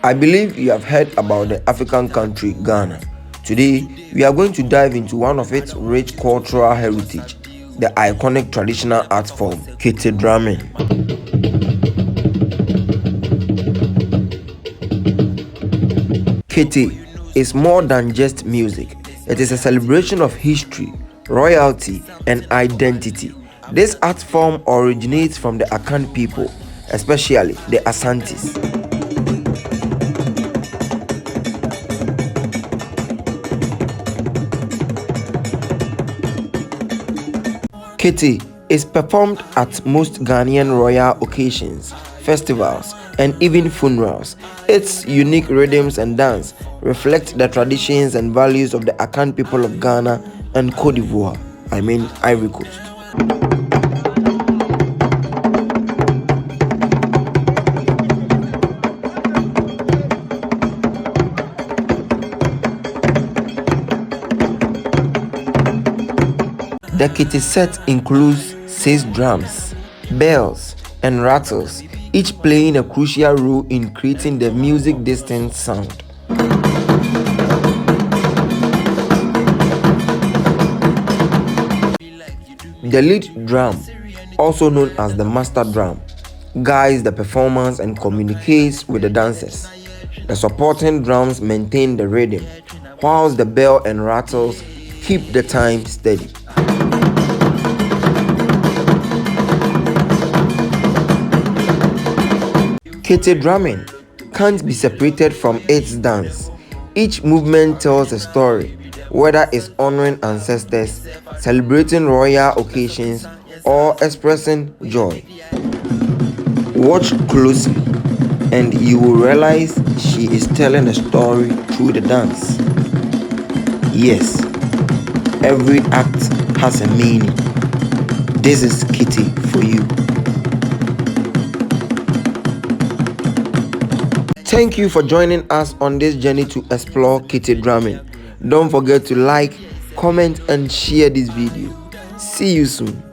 I believe you have heard about the African country Ghana. Today, we are going to dive into one of its rich cultural heritage, the iconic traditional art form, Kete drumming. Kete is more than just music. It is a celebration of history, royalty, and identity. This art form originates from the Akan people, especially the Asantes. Kete is performed at most Ghanaian royal occasions, festivals, and even funerals. Its unique rhythms and dance reflect the traditions and values of the Akan people of Ghana and Cote d'Ivoire, Ivory Coast. The Kete set includes 6 drums, bells, and rattles, each playing a crucial role in creating the music distinct sound. The lead drum, also known as the master drum, guides the performance and communicates with the dancers. The supporting drums maintain the rhythm, whilst the bell and rattles keep the time steady. Kete drumming can't be separated from its dance. Each movement tells a story, whether it's honoring ancestors, celebrating royal occasions, or expressing joy. Watch closely, and you will realize she is telling a story through the dance. Yes, every act has a meaning. This is Kete for you. Thank you for joining us on this journey to explore Kete drumming. Don't forget to like, comment, and share this video. See you soon.